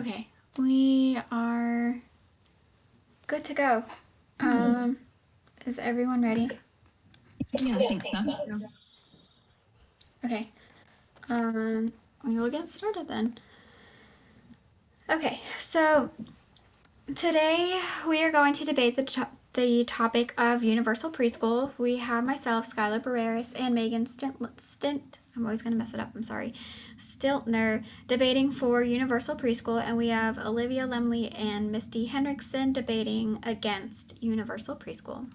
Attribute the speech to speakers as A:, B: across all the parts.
A: Okay, we are good to go. Is everyone ready?
B: Yeah, I think so.
A: Okay. We will get started then. Okay, so today we are going to debate the topic of universal preschool. We have myself, Skylar Barreras, and Megan Stint. I'm always going to mess it up. I'm sorry. Stiltner debating for universal preschool, and we have Olivia Lemley and Misty Henriksen debating against universal preschool.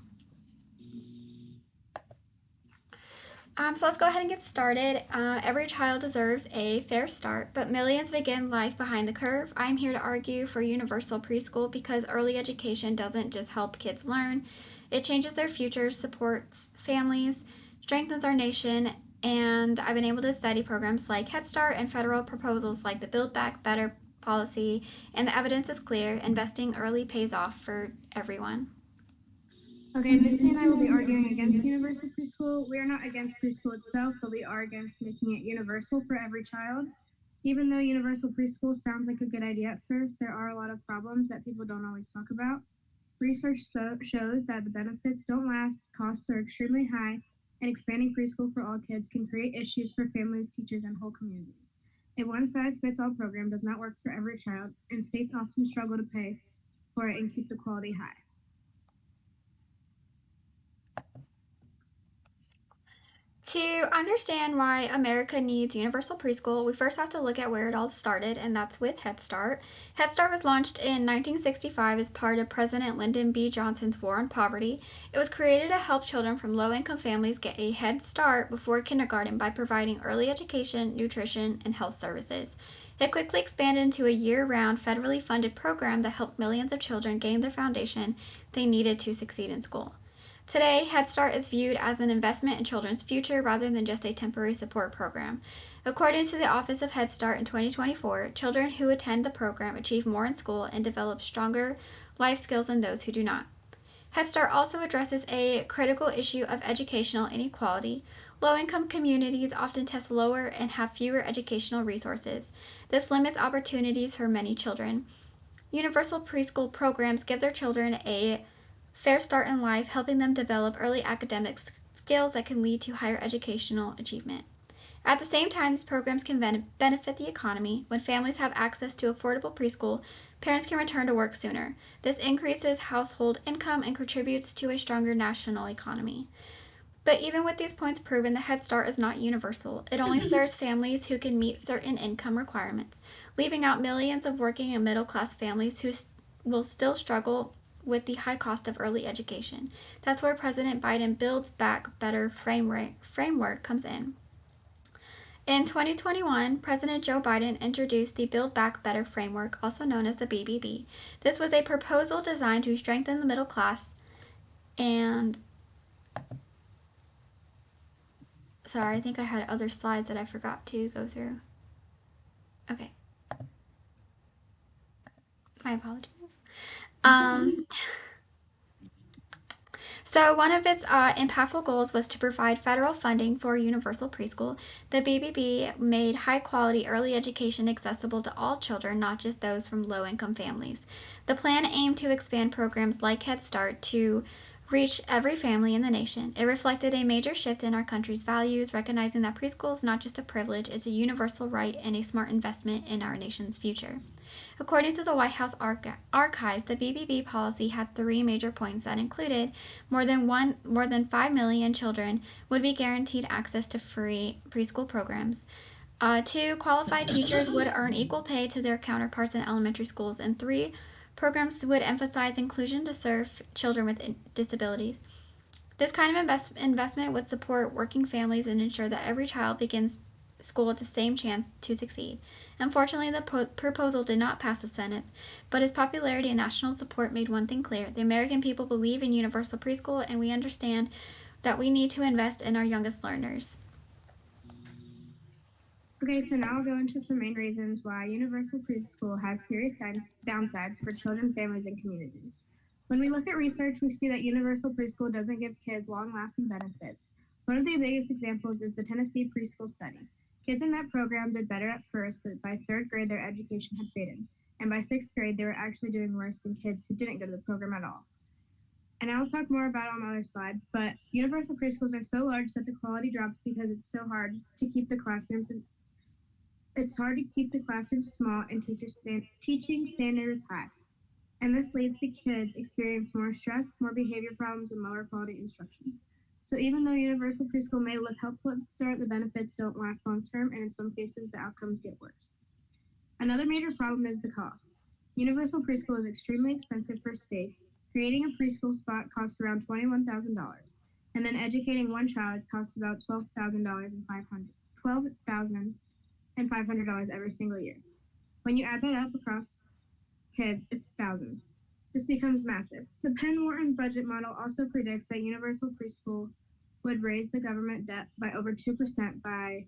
A: So let's go ahead and get started. Every child deserves a fair start, but millions begin life behind the curve. I'm here to argue for universal preschool because early education doesn't just help kids learn, it changes their futures, supports families, strengthens our nation, and I've been able to study programs like Head Start and federal proposals like the Build Back Better policy, and the evidence is clear. Investing early pays off for everyone.
C: Okay, Misty and I will be arguing against universal preschool. We are not against preschool itself, but we are against making it universal for every child. Even though universal preschool sounds like a good idea at first, there are a lot of problems that people don't always talk about. Research shows that the benefits don't last, costs are extremely high, and expanding preschool for all kids can create issues for families, teachers, and whole communities. A one-size-fits-all program does not work for every child, and states often struggle to pay for it and keep the quality high.
A: To understand why America needs universal preschool, we first have to look at where it all started, and that's with Head Start. Head Start was launched in 1965 as part of President Lyndon B. Johnson's War on Poverty. It was created to help children from low income families get a head start before kindergarten by providing early education, nutrition, and health services. It quickly expanded into a year round, federally funded program that helped millions of children gain their foundation they needed to succeed in school. Today, Head Start is viewed as an investment in children's future rather than just a temporary support program. According to the Office of Head Start in 2024, children who attend the program achieve more in school and develop stronger life skills than those who do not. Head Start also addresses a critical issue of educational inequality. Low-income communities often test lower and have fewer educational resources. This limits opportunities for many children. Universal preschool programs give their children a fair start in life, helping them develop early academic skills that can lead to higher educational achievement. At the same time, these programs can benefit the economy. When families have access to affordable preschool, parents can return to work sooner. This increases household income and contributes to a stronger national economy. But even with these points proven, the Head Start is not universal. It only serves families who can meet certain income requirements, leaving out millions of working and middle class families who will still struggle with the high cost of early education. That's where President Biden Builds Back Better framework comes in. In 2021, President Joe Biden introduced the Build Back Better framework, also known as the BBB. This was a proposal designed to strengthen the middle class and sorry, I think I had other slides that I forgot to go through. Okay. My apologies. So one of its impactful goals was to provide federal funding for universal preschool. The BBB made high-quality early education accessible to all children, not just those from low-income families. The plan aimed to expand programs like Head Start to reach every family in the nation. It reflected a major shift in our country's values, recognizing that preschool is not just a privilege, it's a universal right and a smart investment in our nation's future. According to the White House archives, the BBB policy had three major points that included more than 5 million children would be guaranteed access to free preschool programs. Two, qualified teachers would earn equal pay to their counterparts in elementary schools. And three, programs would emphasize inclusion to serve children with disabilities. This kind of investment would support working families and ensure that every child begins school with the same chance to succeed. Unfortunately, the proposal did not pass the Senate, but its popularity and national support made one thing clear. The American people believe in universal preschool, and we understand that we need to invest in our youngest learners.
C: Okay, so now I'll go into some main reasons why universal preschool has serious downsides for children, families, and communities. When we look at research, we see that universal preschool doesn't give kids long-lasting benefits. One of the biggest examples is the Tennessee preschool study. Kids in that program did better at first, but by third grade, their education had faded. And by sixth grade, they were actually doing worse than kids who didn't go to the program at all. And I'll talk more about it on my other slide, but universal preschools are so large that the quality drops because it's so hard to keep the classrooms small and teaching standards high. And this leads to kids experience more stress, more behavior problems, and lower quality instruction. So even though universal preschool may look helpful at the start, the benefits don't last long term, and in some cases, the outcomes get worse. Another major problem is the cost. Universal preschool is extremely expensive for states. Creating a preschool spot costs around $21,000, and then educating one child costs about $12,500 every single year. When you add that up across kids, it's thousands. This becomes massive. The Penn Wharton budget model also predicts that universal preschool would raise the government debt by over 2% by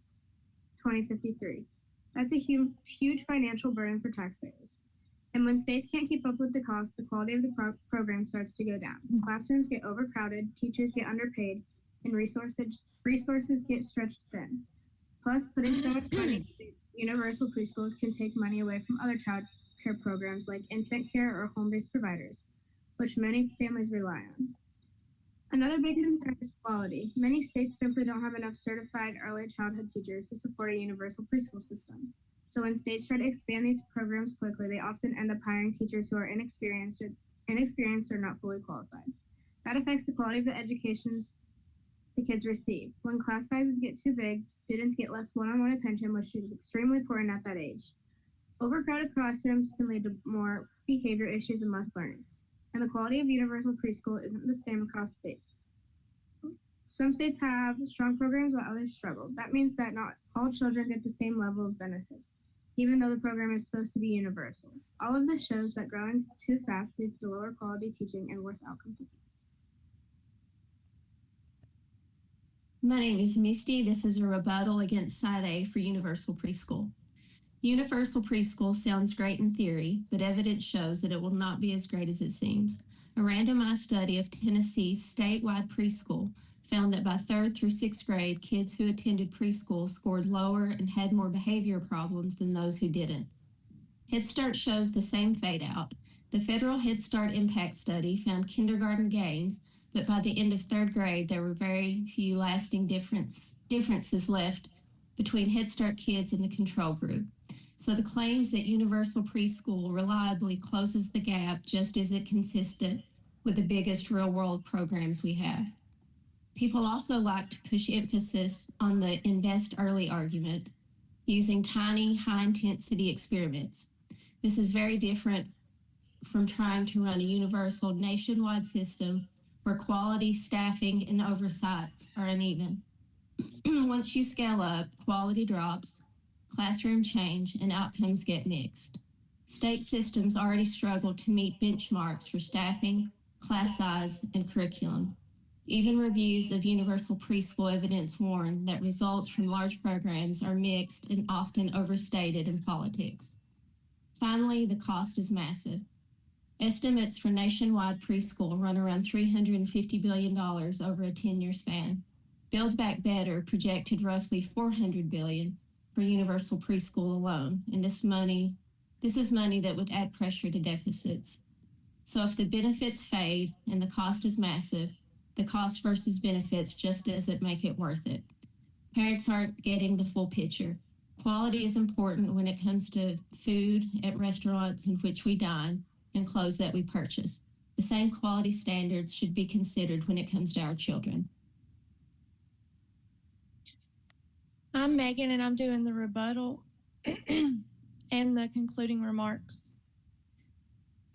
C: 2053. That's a huge financial burden for taxpayers. And when states can't keep up with the cost, the quality of the program starts to go down. Classrooms get overcrowded, teachers get underpaid, and resources get stretched thin. Plus, putting so much money into universal preschools can take money away from other child care programs like infant care or home-based providers, which many families rely on. Another big concern is quality. Many states simply don't have enough certified early childhood teachers to support a universal preschool system. So when states try to expand these programs quickly, they often end up hiring teachers who are inexperienced or not fully qualified. That affects the quality of the education the kids receive. When class sizes get too big, students get less one-on-one attention, which is extremely important at that age. Overcrowded classrooms can lead to more behavior issues and less learning. And the quality of universal preschool isn't the same across states. Some states have strong programs while others struggle. That means that not all children get the same level of benefits, even though the program is supposed to be universal. All of this shows that growing too fast leads to lower quality teaching and worse outcomes for kids.
B: My name is Misty. This is a rebuttal against Side A for universal preschool. Universal preschool sounds great in theory, but evidence shows that it will not be as great as it seems. A randomized study of Tennessee's statewide preschool found that by 3rd through 6th grade, kids who attended preschool scored lower and had more behavior problems than those who didn't. Head Start shows the same fade out. The federal Head Start impact study found kindergarten gains, but by the end of 3rd grade, there were very few lasting differences left between Head Start kids and the control group. So the claims that universal preschool reliably closes the gap just isn't consistent with the biggest real-world programs we have. People also like to push emphasis on the invest early argument using tiny, high-intensity experiments. This is very different from trying to run a universal nationwide system where quality, staffing, and oversight are uneven. Once you scale up, quality drops, classroom change, and outcomes get mixed. State systems already struggle to meet benchmarks for staffing, class size, and curriculum. Even reviews of universal preschool evidence warn that results from large programs are mixed and often overstated in politics. Finally, the cost is massive. Estimates for nationwide preschool run around $350 billion over a 10-year span. Build Back Better projected roughly $400 billion for universal preschool alone, and this is money that would add pressure to deficits. So if the benefits fade and the cost is massive, the cost versus benefits just doesn't make it worth it. Parents aren't getting the full picture. Quality is important when it comes to food at restaurants in which we dine and clothes that we purchase. The same quality standards should be considered when it comes to our children.
D: I'm Megan, and I'm doing the rebuttal and the concluding remarks.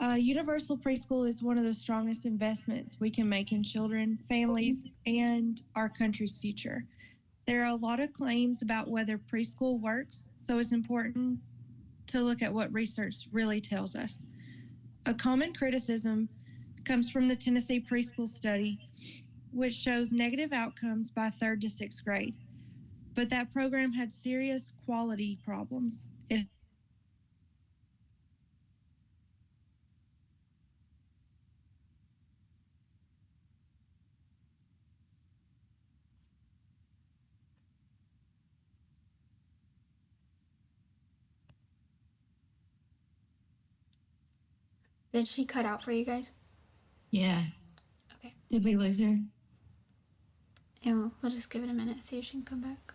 D: Universal preschool is one of the strongest investments we can make in children, families, and our country's future. There are a lot of claims about whether preschool works, so it's important to look at what research really tells us. A common criticism comes from the Tennessee preschool study, which shows negative outcomes by 3rd to 6th grade. But that program had serious quality problems.
A: Did she cut out for you guys?
B: Yeah.
A: Okay.
B: Did we lose her?
A: Yeah, we'll just give it a minute, see if she can come back.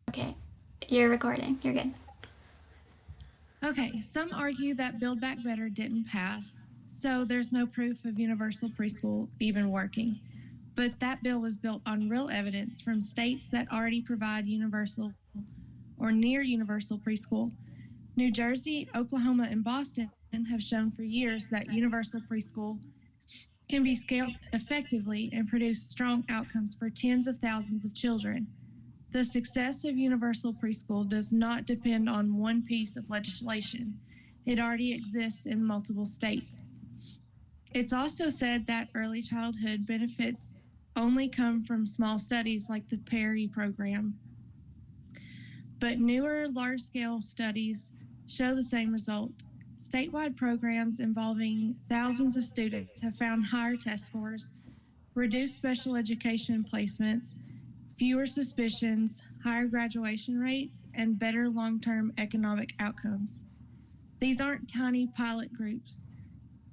A: Okay, you're recording. You're good.
D: Okay, some argue that Build Back Better didn't pass, so there's no proof of universal preschool even working. But that bill was built on real evidence from states that already provide universal or near universal preschool. New Jersey, Oklahoma, and Boston have shown for years that universal preschool can be scaled effectively and produce strong outcomes for tens of thousands of children. The success of universal preschool does not depend on one piece of legislation. It already exists in multiple states. It's also said that early childhood benefits only come from small studies like the Perry program. But newer large-scale studies show the same result. Statewide programs involving thousands of students have found higher test scores, reduced special education placements, fewer suspicions, higher graduation rates, and better long-term economic outcomes. These aren't tiny pilot groups.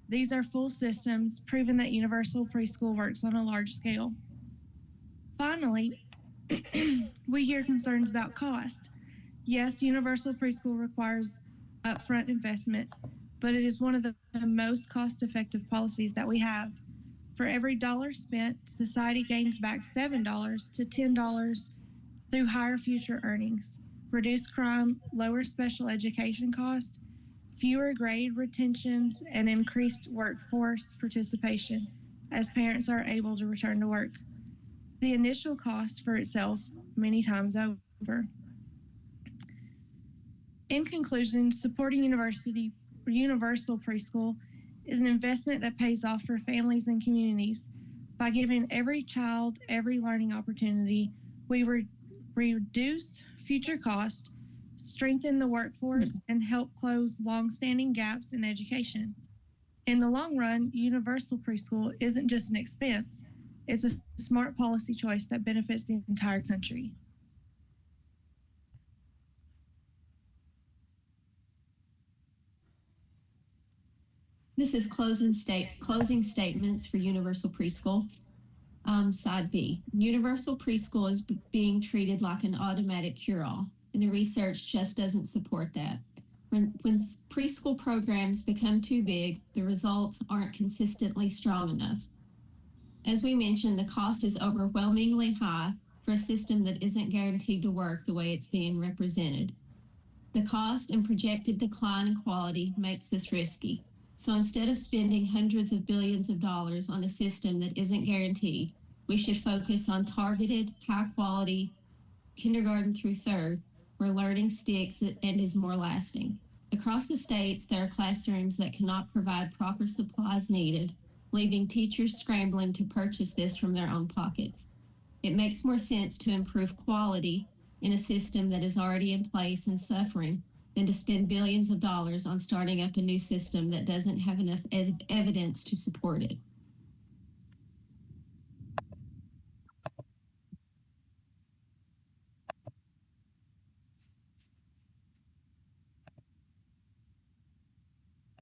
D: These are full systems proving that universal preschool works on a large scale. Finally, we hear concerns about cost. Yes, universal preschool requires upfront investment, but it is one of the most cost-effective policies that we have. For every dollar spent, society gains back $7 to $10 through higher future earnings, reduced crime, lower special education costs, fewer grade retentions, and increased workforce participation as parents are able to return to work. The initial cost for itself many times over. In conclusion, supporting universal preschool is an investment that pays off for families and communities. By giving every child every learning opportunity, we reduce future costs, strengthen the workforce, and help close long-standing gaps in education. In the long run, universal preschool isn't just an expense, it's a smart policy choice that benefits the entire country.
B: This is closing statements for universal preschool. Side B, universal preschool is being treated like an automatic cure-all, and the research just doesn't support that. When preschool programs become too big, the results aren't consistently strong enough. As we mentioned, the cost is overwhelmingly high for a system that isn't guaranteed to work the way it's being represented. The cost and projected decline in quality makes this risky. So instead of spending hundreds of billions of dollars on a system that isn't guaranteed, we should focus on targeted, high quality kindergarten through third, where learning sticks and is more lasting. Across the states, there are classrooms that cannot provide proper supplies needed, leaving teachers scrambling to purchase this from their own pockets. It makes more sense to improve quality in a system that is already in place and suffering than to spend billions of dollars on starting up a new system that doesn't have enough evidence to support it.